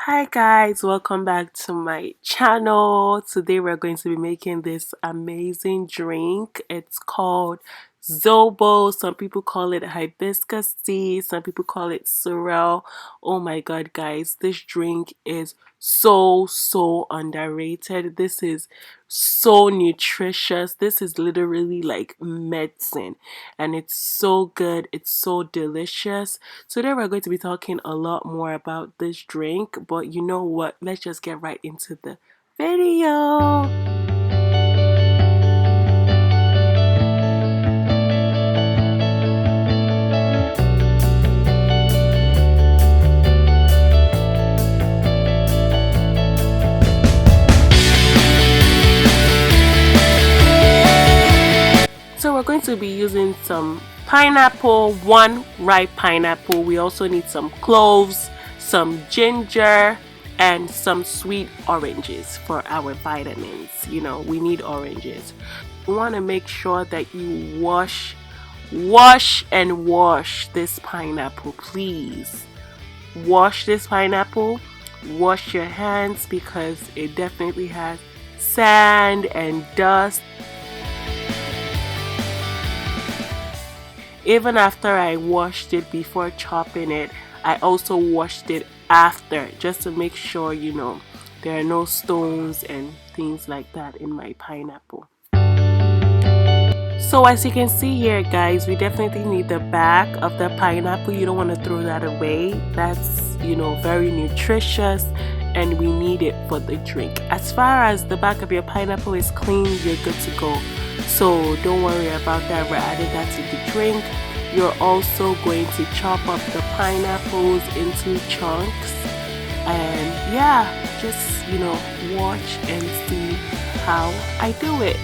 Hi guys, welcome back to my channel. Today we're going to be making this amazing drink. It's called Zobo. Some people call it hibiscus tea, some people call it Sorrel. Oh my god guys, this drink is so underrated. This is so nutritious. This is literally like medicine and it's so good. It's so delicious. Today we're going to be talking a lot more about this drink, but you know what? Let's just get right into the video. So we're going to be using some pineapple, one ripe pineapple. We also need some cloves, some ginger, and some sweet oranges for our vitamins. You know, we need oranges. You want to make sure that you wash and wash this pineapple, please. Wash this pineapple, wash your hands because it definitely has sand and dust. Even after I washed it before chopping it, I also washed it after just to make sure, you know, there are no stones and things like that in my pineapple. So as you can see here guys, we definitely need the back of the pineapple. You don't want to throw that away. That's, you know, very nutritious and we need it for the drink. As far as the back of your pineapple is clean, you're good to go. So don't worry about that. We're adding that to the drink. You're also going to chop up the pineapples into chunks. And yeah, just, you know, watch and see how I do it.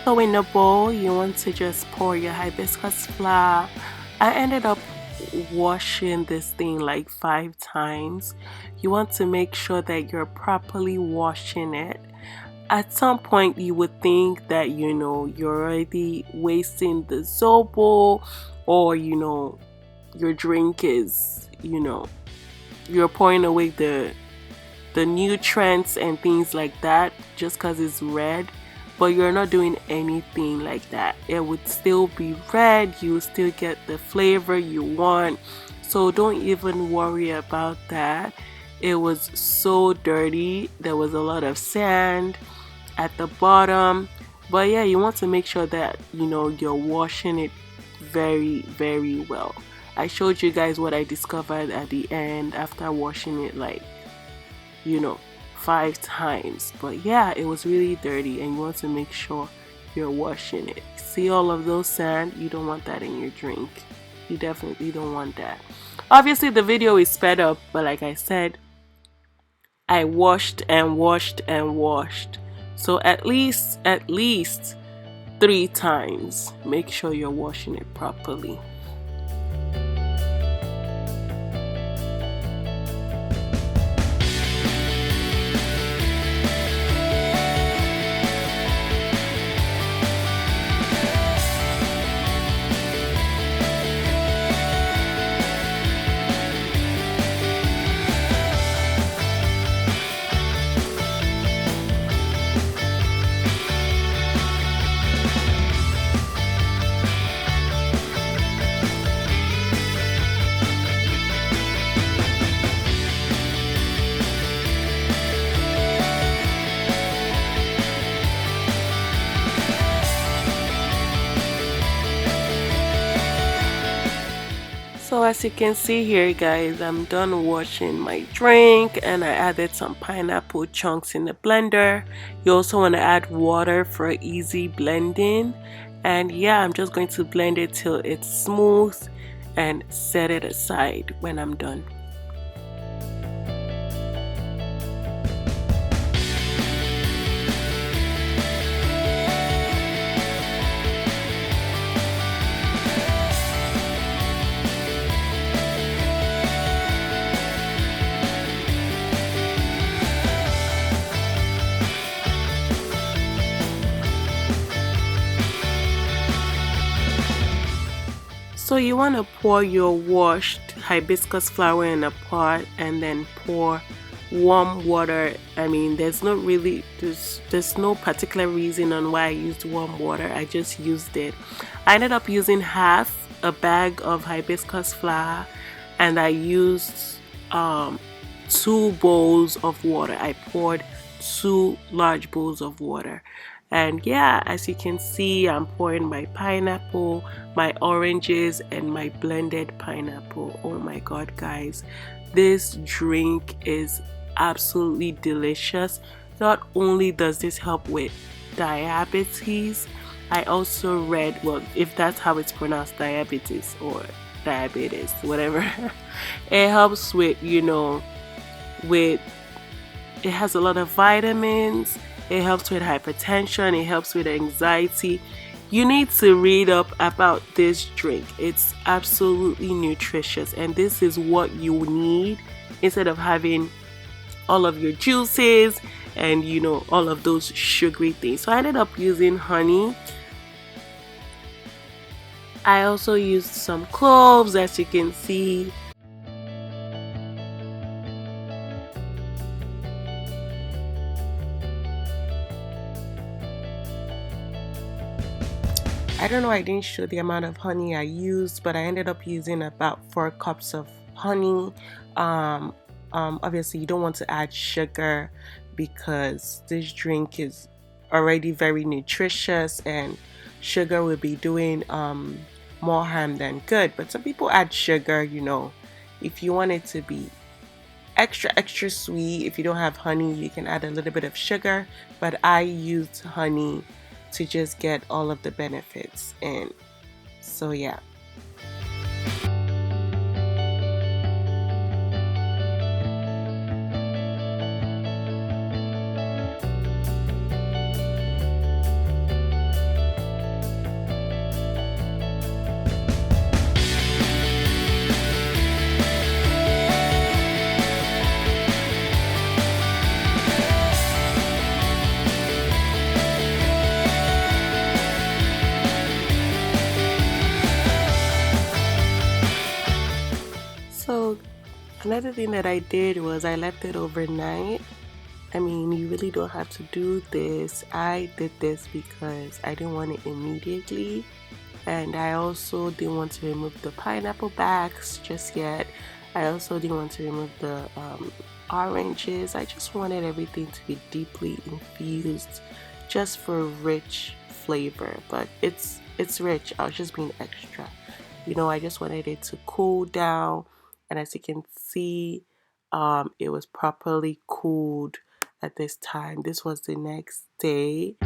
So in the bowl, you want to just pour your hibiscus flower. I ended up washing this thing like 5 times. You want to make sure that you're properly washing it. At some point, you would think that, you know, you're already wasting the Zobo, or, you know, your drink is, you know, you're pouring away the nutrients and things like that just because it's red, but you're not doing anything like that. It would still be red, you will still get the flavor you want, so don't even worry about that. It was so dirty, there was a lot of sand at the bottom, but yeah, you want to make sure that, you know, you're washing it very well. I showed you guys what I discovered at the end after washing it like, you know, 5 times. But yeah, it was really dirty and you want to make sure you're washing it. See all of those sand? You don't want that in your drink. You definitely don't want that. Obviously the video is sped up, but like I said, I washed and washed and washed. So at least 3 times. Make sure you're washing it properly. as you can see here, guys, I'm done washing my drink and I added some pineapple chunks in the blender. You also want to add water for easy blending. And yeah, I'm just going to blend it till it's smooth and set it aside when I'm done. So you want to pour your washed hibiscus flower in a pot and then pour warm water. I mean, there's no particular reason on why I used warm water. I just used it. I ended up using half a bag of hibiscus flower and I used 2 bowls of water. I poured 2 large bowls of water. And yeah, as you can see, I'm pouring my pineapple, my oranges, and my blended pineapple. Oh my god, guys, this drink is absolutely delicious. Not only does this help with diabetes, I also read, well, if that's how it's pronounced, diabetes or diabetes, whatever. It helps with, with it has a lot of vitamins. It helps with hypertension. It helps with anxiety. You need to read up about this drink. It's absolutely nutritious, and this is what you need instead of having all of your juices and all of those sugary things. So I ended up using honey. I also used some cloves, as you can see. I don't know, I didn't show the amount of honey I used, but I ended up using about 4 cups of honey. Obviously, you don't want to add sugar because this drink is already very nutritious and sugar will be doing more harm than good. But some people add sugar, if you want it to be extra sweet. If you don't have honey, you can add a little bit of sugar, but I used honey to just get all of the benefits. And so yeah. So another thing that I did was I left it overnight. I mean, you really don't have to do this. I did this because I didn't want it immediately, and I also didn't want to remove the pineapple backs just yet. I also didn't want to remove the oranges. I just wanted everything to be deeply infused just for rich flavor, but it's rich. I was just being extra. I just wanted it to cool down, and as you can see, it was properly cooled at this time. This was the next day.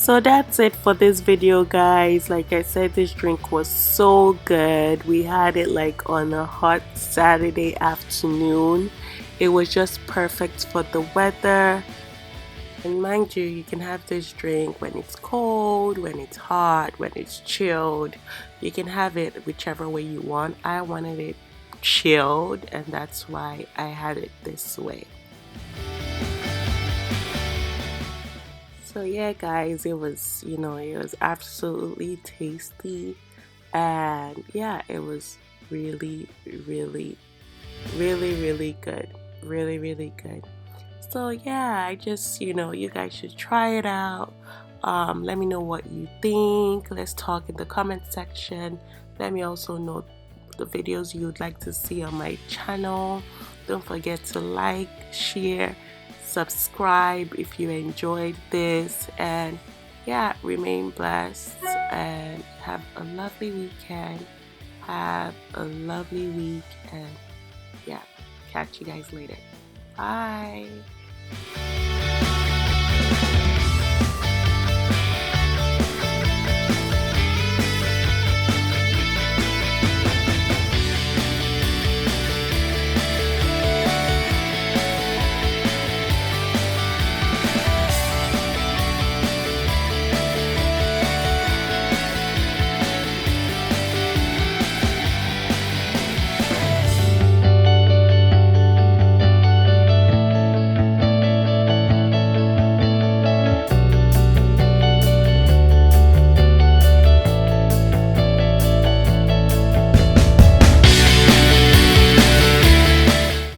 So that's it for this video, guys. Like I said, this drink was so good. We had it like on a hot Saturday afternoon. It was just perfect for the weather. And mind you, you can have this drink when it's cold, when it's hot, when it's chilled. You can have it whichever way you want. I wanted it chilled, and that's why I had it this way. So yeah, guys, it was, it was absolutely tasty, and yeah, it was really, really, really good. Really good. So yeah, I just, you guys should try it out. Let me know what you think. Let's talk in the comment section. Let me also know the videos you'd like to see on my channel. Don't forget to like, share, subscribe if you enjoyed this, and yeah, remain blessed and have a lovely weekend. Have a lovely week, and yeah, catch you guys later. Bye.